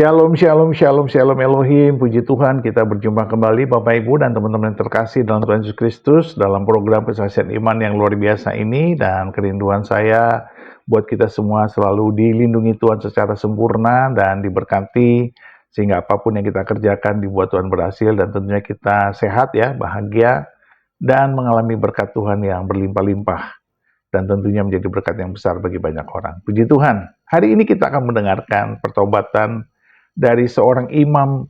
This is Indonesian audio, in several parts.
Shalom, shalom, shalom, shalom Elohim. Puji Tuhan, kita berjumpa kembali Bapak Ibu dan teman-teman yang terkasih dalam Tuhan Yesus Kristus dalam program kesaksian iman yang luar biasa ini. Dan kerinduan saya buat kita semua selalu dilindungi Tuhan secara sempurna dan diberkati, sehingga apapun yang kita kerjakan dibuat Tuhan berhasil, dan tentunya kita sehat ya, bahagia, dan mengalami berkat Tuhan yang berlimpah-limpah, dan tentunya menjadi berkat yang besar bagi banyak orang. Puji Tuhan. Hari ini kita akan mendengarkan pertobatan dari seorang imam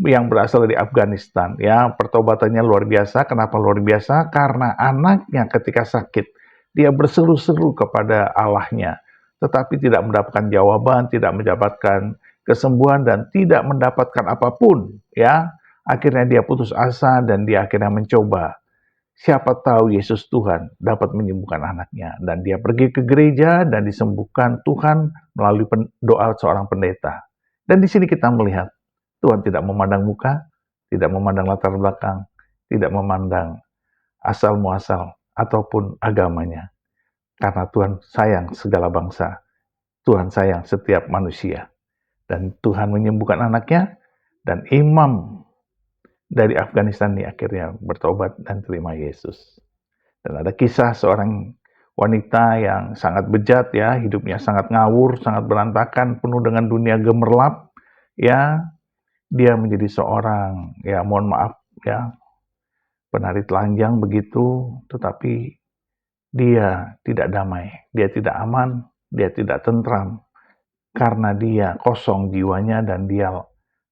yang berasal dari Afghanistan. Ya, pertobatannya luar biasa. Kenapa luar biasa? Karena anaknya ketika sakit, dia berseru-seru kepada Allahnya, tetapi tidak mendapatkan jawaban, tidak mendapatkan kesembuhan, dan tidak mendapatkan apapun. Ya, akhirnya dia putus asa dan dia akhirnya mencoba. Siapa tahu Yesus Tuhan dapat menyembuhkan anaknya. Dan dia pergi ke gereja dan disembuhkan Tuhan melalui doa seorang pendeta. Dan di sini kita melihat Tuhan tidak memandang muka, tidak memandang latar belakang, tidak memandang asal muasal ataupun agamanya. Karena Tuhan sayang segala bangsa, Tuhan sayang setiap manusia. Dan Tuhan menyembuhkan anaknya, dan imam dari Afghanistan ini akhirnya bertobat dan terima Yesus. Dan ada kisah seorang wanita yang sangat bejat ya, hidupnya sangat ngawur, sangat berantakan, penuh dengan dunia gemerlap. Ya, dia menjadi seorang, ya mohon maaf ya, penari telanjang begitu, tetapi dia tidak damai, dia tidak aman, dia tidak tentram, karena dia kosong jiwanya dan dia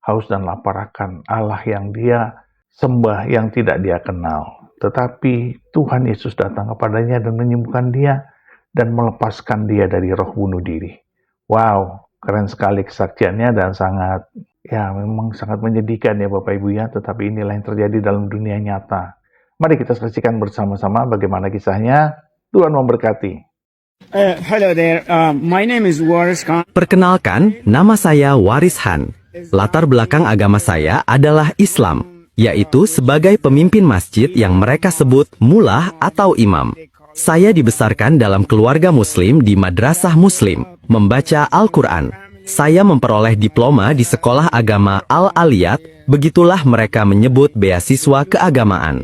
haus dan lapar akan Allah yang dia sembah, yang tidak dia kenal. Tetapi Tuhan Yesus datang kepadanya dan menyembuhkan dia dan melepaskan dia dari roh bunuh diri. Wow, keren sekali kesaksiannya dan sangat, ya memang sangat menyedihkan ya Bapak Ibu ya, tetapi inilah yang terjadi dalam dunia nyata. Mari kita saksikan bersama-sama bagaimana kisahnya. Tuhan memberkati. Hello there. My name is Waris Khan. Perkenalkan, nama saya Waris Han. Latar belakang agama saya adalah Islam, yaitu sebagai pemimpin masjid yang mereka sebut mullah atau imam. Saya dibesarkan dalam keluarga muslim di madrasah muslim, membaca Al-Quran. Saya memperoleh diploma di sekolah agama Al-Aliyat, begitulah mereka menyebut beasiswa keagamaan.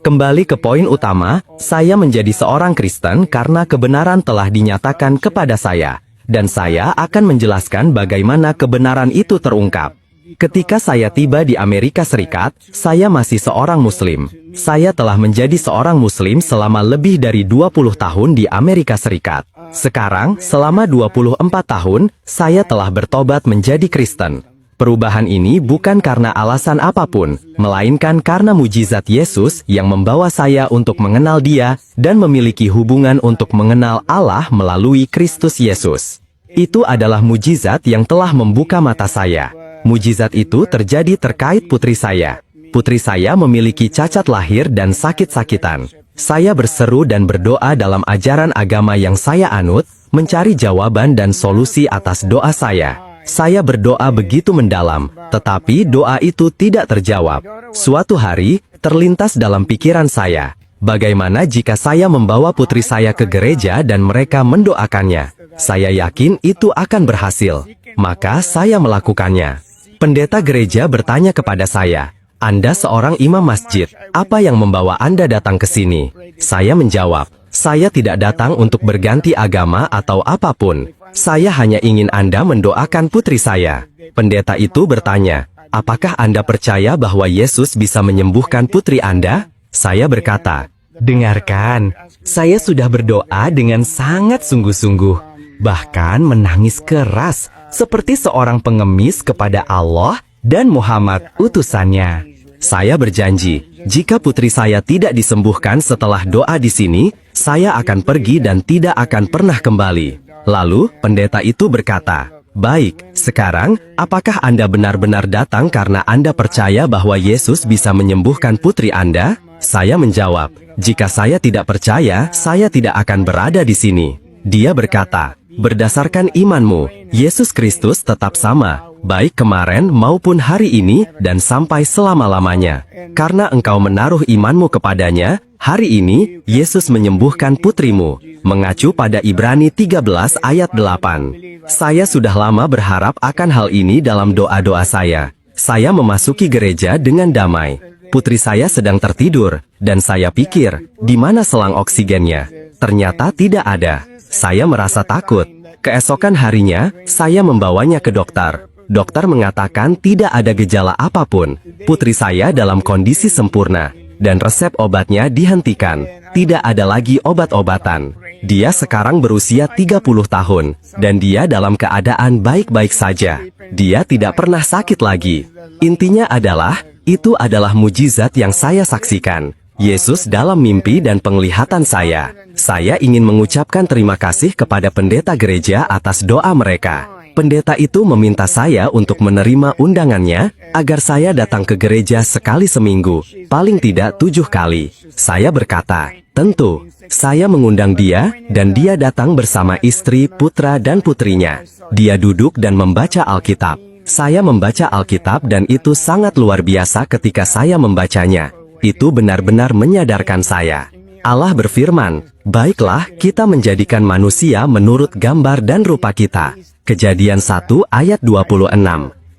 Kembali ke poin utama, saya menjadi seorang Kristen karena kebenaran telah dinyatakan kepada saya, dan saya akan menjelaskan bagaimana kebenaran itu terungkap. Ketika saya tiba di Amerika Serikat, saya masih seorang Muslim. Saya telah menjadi seorang Muslim selama lebih dari 20 tahun di Amerika Serikat. Sekarang, selama 24 tahun, saya telah bertobat menjadi Kristen. Perubahan ini bukan karena alasan apapun, melainkan karena mujizat Yesus yang membawa saya untuk mengenal Dia dan memiliki hubungan untuk mengenal Allah melalui Kristus Yesus. Itu adalah mujizat yang telah membuka mata saya. Mujizat itu terjadi terkait putri saya. Putri saya memiliki cacat lahir dan sakit-sakitan. Saya berseru dan berdoa dalam ajaran agama yang saya anut, mencari jawaban dan solusi atas doa saya. Saya berdoa begitu mendalam, tetapi doa itu tidak terjawab. Suatu hari, terlintas dalam pikiran saya, bagaimana jika saya membawa putri saya ke gereja dan mereka mendoakannya? Saya yakin itu akan berhasil. Maka saya melakukannya. Pendeta gereja bertanya kepada saya, "Anda seorang imam masjid, apa yang membawa Anda datang ke sini?" Saya menjawab, "Saya tidak datang untuk berganti agama atau apapun. Saya hanya ingin Anda mendoakan putri saya." Pendeta itu bertanya, "Apakah Anda percaya bahwa Yesus bisa menyembuhkan putri Anda?" Saya berkata, "Dengarkan, saya sudah berdoa dengan sangat sungguh-sungguh, bahkan menangis keras, seperti seorang pengemis kepada Allah dan Muhammad utusannya. Saya berjanji, jika putri saya tidak disembuhkan setelah doa di sini, saya akan pergi dan tidak akan pernah kembali." Lalu, pendeta itu berkata, "Baik, sekarang, apakah Anda benar-benar datang karena Anda percaya bahwa Yesus bisa menyembuhkan putri Anda?" Saya menjawab, "Jika saya tidak percaya, saya tidak akan berada di sini." Dia berkata, "Berdasarkan imanmu, Yesus Kristus tetap sama, baik kemarin maupun hari ini dan sampai selama-lamanya. Karena engkau menaruh imanmu kepadanya, hari ini, Yesus menyembuhkan putrimu." mengacu pada Ibrani 13 ayat 8. Saya sudah lama berharap akan hal ini dalam doa-doa saya. Saya memasuki gereja dengan damai. Putri saya sedang tertidur, dan saya pikir, di mana selang oksigennya? Ternyata tidak ada. Saya merasa takut. Keesokan harinya, saya membawanya ke dokter. Dokter mengatakan tidak ada gejala apapun. Putri saya dalam kondisi sempurna, dan resep obatnya dihentikan. Tidak ada lagi obat-obatan. Dia sekarang berusia 30 tahun, dan dia dalam keadaan baik-baik saja. Dia tidak pernah sakit lagi. Intinya adalah, itu adalah mujizat yang saya saksikan. Yesus dalam mimpi dan penglihatan saya. Saya ingin mengucapkan terima kasih kepada pendeta gereja atas doa mereka. Pendeta itu meminta saya untuk menerima undangannya, agar saya datang ke gereja sekali seminggu, paling tidak 7 kali. Saya berkata, tentu, saya mengundang dia, dan dia datang bersama istri, putra, dan putrinya. Dia duduk dan membaca Alkitab. Saya membaca Alkitab dan itu sangat luar biasa ketika saya membacanya. Itu benar-benar menyadarkan saya. Allah berfirman, baiklah kita menjadikan manusia menurut gambar dan rupa kita. Kejadian 1 ayat 26.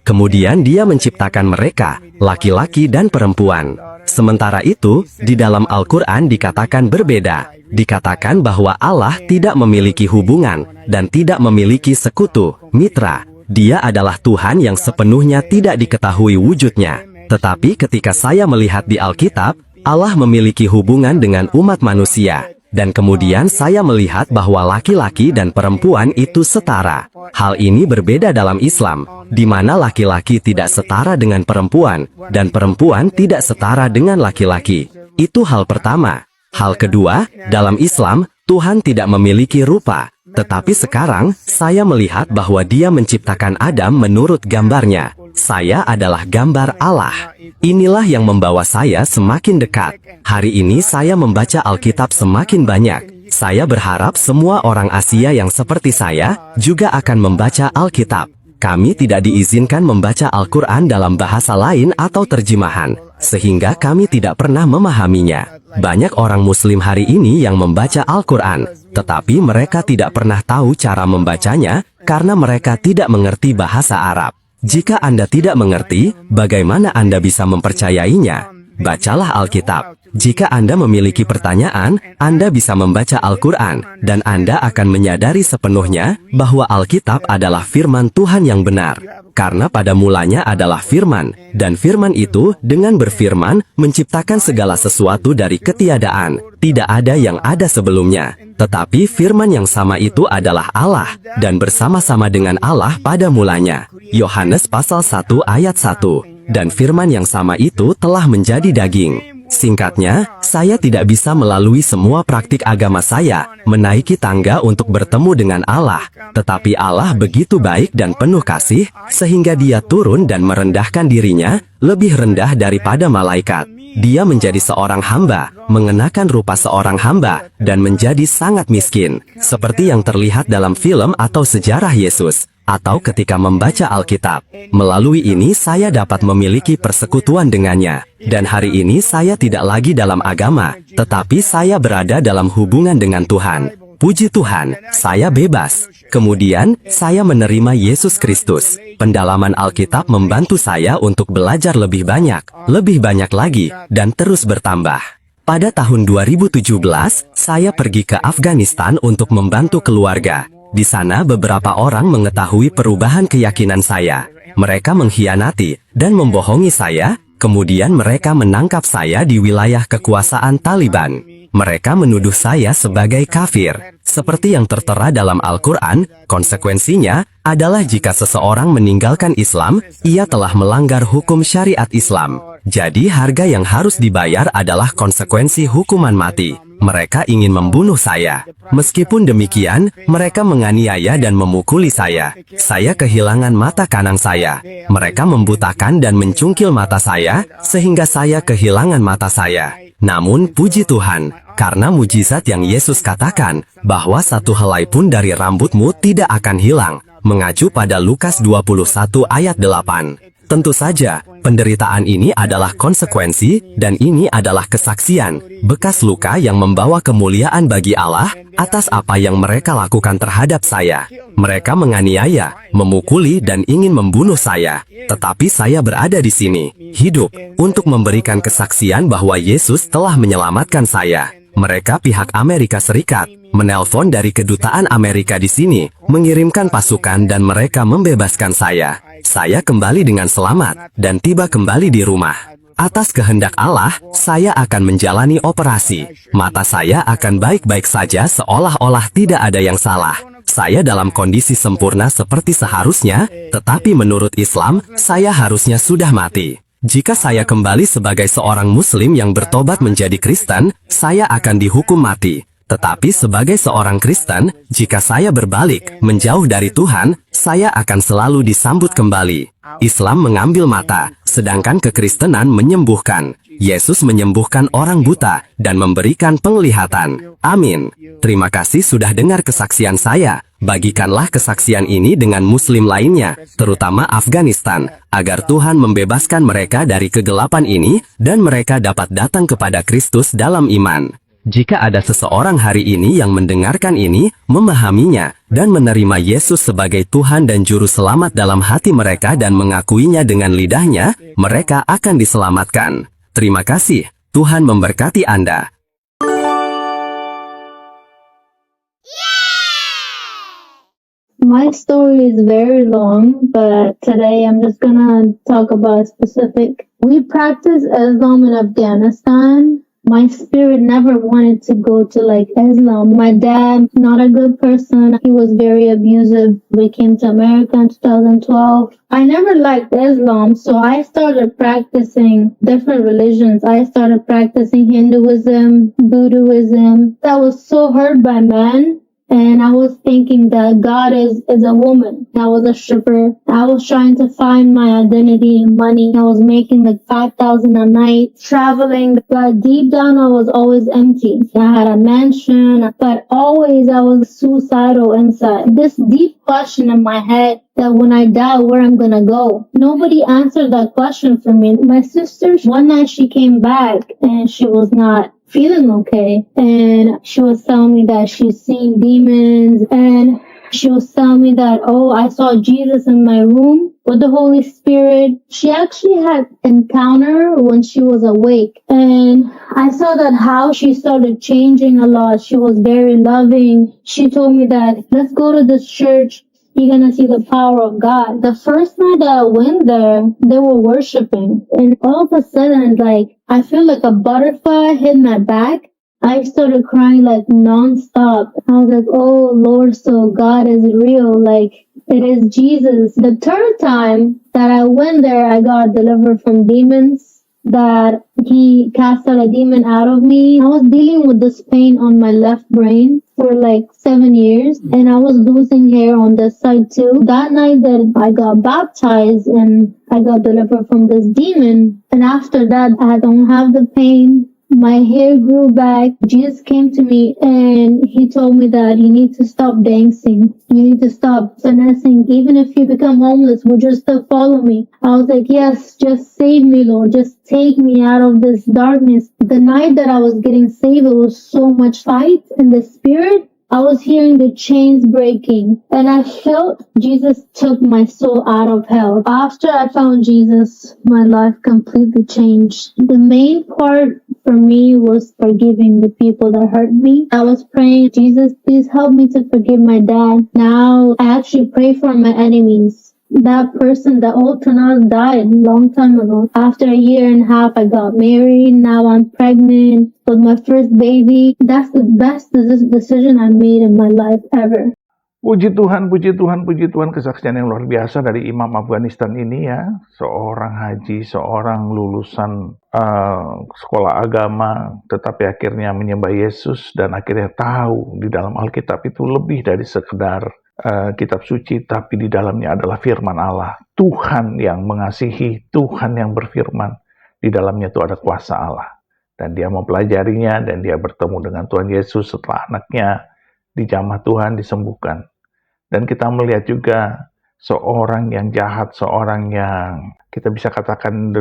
Kemudian dia menciptakan mereka, laki-laki dan perempuan. Sementara itu, di dalam Al-Quran dikatakan berbeda. Dikatakan bahwa Allah tidak memiliki hubungan, dan tidak memiliki sekutu, mitra. Dia adalah Tuhan yang sepenuhnya tidak diketahui wujudnya. Tetapi ketika saya melihat di Alkitab, Allah memiliki hubungan dengan umat manusia. Dan kemudian saya melihat bahwa laki-laki dan perempuan itu setara. Hal ini berbeda dalam Islam, di mana laki-laki tidak setara dengan perempuan, dan perempuan tidak setara dengan laki-laki. Itu hal pertama. Hal kedua, dalam Islam, Tuhan tidak memiliki rupa. Tetapi sekarang, saya melihat bahwa Dia menciptakan Adam menurut gambarnya. Saya adalah gambar Allah. Inilah yang membawa saya semakin dekat. Hari ini saya membaca Alkitab semakin banyak. Saya berharap semua orang Asia yang seperti saya juga akan membaca Alkitab. Kami tidak diizinkan membaca Al-Quran dalam bahasa lain atau terjemahan, sehingga kami tidak pernah memahaminya. Banyak orang Muslim hari ini yang membaca Al-Quran, tetapi mereka tidak pernah tahu cara membacanya karena mereka tidak mengerti bahasa Arab. Jika Anda tidak mengerti, bagaimana Anda bisa mempercayainya? Bacalah Alkitab. Jika Anda memiliki pertanyaan, Anda bisa membaca Al-Quran, dan Anda akan menyadari sepenuhnya bahwa Alkitab adalah firman Tuhan yang benar. Karena pada mulanya adalah firman, dan firman itu dengan berfirman menciptakan segala sesuatu dari ketiadaan. Tidak ada yang ada sebelumnya. Tetapi firman yang sama itu adalah Allah, dan bersama-sama dengan Allah pada mulanya. Yohanes pasal 1 ayat 1. Dan firman yang sama itu telah menjadi daging. Singkatnya, saya tidak bisa melalui semua praktik agama saya, menaiki tangga untuk bertemu dengan Allah. Tetapi Allah begitu baik dan penuh kasih, sehingga Dia turun dan merendahkan dirinya, lebih rendah daripada malaikat. Dia menjadi seorang hamba, mengenakan rupa seorang hamba, dan menjadi sangat miskin, seperti yang terlihat dalam film atau sejarah Yesus, atau ketika membaca Alkitab. Melalui ini saya dapat memiliki persekutuan dengannya, dan hari ini saya tidak lagi dalam agama, tetapi saya berada dalam hubungan dengan Tuhan. Puji Tuhan, saya bebas. Kemudian, saya menerima Yesus Kristus. Pendalaman Alkitab membantu saya untuk belajar lebih banyak lagi, dan terus bertambah. Pada tahun 2017, saya pergi ke Afghanistan untuk membantu keluarga. Di sana beberapa orang mengetahui perubahan keyakinan saya. Mereka mengkhianati dan membohongi saya, kemudian mereka menangkap saya di wilayah kekuasaan Taliban. Mereka menuduh saya sebagai kafir. Seperti yang tertera dalam Al-Quran, konsekuensinya adalah jika seseorang meninggalkan Islam, ia telah melanggar hukum syariat Islam. Jadi harga yang harus dibayar adalah konsekuensi hukuman mati. Mereka ingin membunuh saya. Meskipun demikian, mereka menganiaya dan memukuli saya. Saya kehilangan mata kanan saya. Mereka membutakan dan mencungkil mata saya, sehingga saya kehilangan mata saya. Namun, puji Tuhan, karena mujizat yang Yesus katakan, bahwa satu helai pun dari rambutmu tidak akan hilang, mengacu pada Lukas 21 ayat 8. Tentu saja, penderitaan ini adalah konsekuensi, dan ini adalah kesaksian, bekas luka yang membawa kemuliaan bagi Allah atas apa yang mereka lakukan terhadap saya. Mereka menganiaya, memukuli, dan ingin membunuh saya. Tetapi saya berada di sini, hidup, untuk memberikan kesaksian bahwa Yesus telah menyelamatkan saya. Mereka pihak Amerika Serikat menelpon dari kedutaan Amerika di sini, mengirimkan pasukan dan mereka membebaskan saya. Saya kembali dengan selamat dan tiba kembali di rumah. Atas kehendak Allah, saya akan menjalani operasi. Mata saya akan baik-baik saja seolah-olah tidak ada yang salah. Saya dalam kondisi sempurna seperti seharusnya, tetapi menurut Islam, saya harusnya sudah mati. Jika saya kembali sebagai seorang Muslim yang bertobat menjadi Kristen, saya akan dihukum mati. Tetapi sebagai seorang Kristen, jika saya berbalik, menjauh dari Tuhan, saya akan selalu disambut kembali. Islam mengambil mata, sedangkan kekristenan menyembuhkan. Yesus menyembuhkan orang buta dan memberikan penglihatan. Amin. Terima kasih sudah dengar kesaksian saya. Bagikanlah kesaksian ini dengan Muslim lainnya, terutama Afghanistan, agar Tuhan membebaskan mereka dari kegelapan ini dan mereka dapat datang kepada Kristus dalam iman. Jika ada seseorang hari ini yang mendengarkan ini, memahaminya, dan menerima Yesus sebagai Tuhan dan Juru Selamat dalam hati mereka dan mengakuinya dengan lidahnya, mereka akan diselamatkan. Terima kasih. Tuhan memberkati Anda. My story is very long, but today I'm just gonna talk about specific. We practice Islam in Afghanistan. My spirit never wanted to go to like Islam. My dad, not a good person. He was very abusive. We came to America in 2012. I never liked Islam, so I started practicing different religions. I started practicing Hinduism, Buddhism. I was so hurt by men. And I was thinking that God is a woman. I was a stripper. I was trying to find my identity in money. I was making like 5,000 a night, traveling. But deep down, I was always empty. I had a mansion, but always I was suicidal inside. This deep question in my head that when I die, where I'm gonna go. Nobody answered that question for me. My sister, one night she came back and she was not feeling okay, and she was telling me that she's seen demons, and she was telling me that, oh, I saw Jesus in my room with the Holy Spirit. She actually had encounter when she was awake, and I saw that how she started changing a lot. She was very loving. She told me that, let's go to this church. You're gonna see the power of God. The first night that I went there, they were worshiping. And all of a sudden, like, I feel like a butterfly hit my back. I started crying like nonstop. I was like, oh Lord, so God is real. Like, it is Jesus. The third time that I went there, I got delivered from demons. That he cast out a demon out of me. I was dealing with this pain on my left brain for like 7 years, and I was losing hair on this side too. That night that I got baptized and I got delivered from this demon, and after that I don't have the pain. My hair grew back. Jesus came to me and he told me that you need to stop dancing. You need to stop finessing. Even if you become homeless, would you still follow me? I was like, yes, just save me, Lord. Just take me out of this darkness. The night that I was getting saved, it was so much light in the spirit. I was hearing the chains breaking, and I felt Jesus took my soul out of hell. After I found Jesus, my life completely changed. The main part for me was forgiving the people that hurt me. I was praying, Jesus, please help me to forgive my dad. Now I actually pray for my enemies. That person, the old Tanas, died a long time ago. After a year and a half, I got married. Now I'm pregnant with my first baby. That's the best decision I made in my life ever. Puji Tuhan, puji Tuhan, puji Tuhan, kesaksian yang luar biasa dari Imam Afghanistan ini ya. Seorang haji, seorang lulusan sekolah agama, tetapi akhirnya menyembah Yesus dan akhirnya tahu di dalam Alkitab itu lebih dari sekedar kitab suci, tapi di dalamnya adalah firman Allah. Tuhan yang mengasihi, Tuhan yang berfirman. Di dalamnya itu ada kuasa Allah. Dan dia mempelajarinya dan dia bertemu dengan Tuhan Yesus setelah anaknya dijamah Tuhan, disembuhkan. Dan kita melihat juga seorang yang jahat, seorang yang kita bisa katakan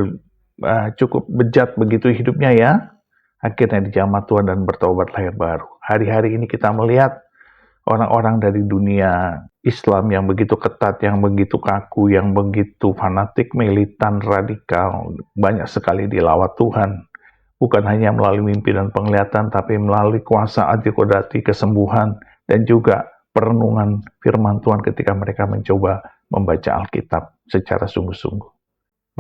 cukup bejat begitu hidupnya ya. Akhirnya dijamah Tuhan dan bertobat lahir baru. Hari-hari ini kita melihat orang-orang dari dunia Islam yang begitu ketat, yang begitu kaku, yang begitu fanatik, militan, radikal, banyak sekali dilawat Tuhan. Bukan hanya melalui mimpi dan penglihatan, tapi melalui kuasa antikodrati, kesembuhan, dan juga perenungan firman Tuhan ketika mereka mencoba membaca Alkitab secara sungguh-sungguh.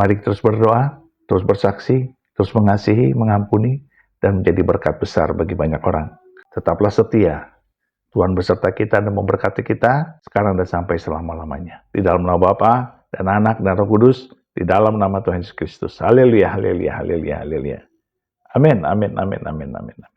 Mari terus berdoa, terus bersaksi, terus mengasihi, mengampuni, dan menjadi berkat besar bagi banyak orang. Tetaplah setia. Tuhan beserta kita dan memberkati kita sekarang dan sampai selama-lamanya. Di dalam nama Bapa dan Anak dan Roh Kudus, di dalam nama Tuhan Yesus Kristus. Haleluya, haleluya, haleluya, haleluya. Amin, amin, amin, amin, amin.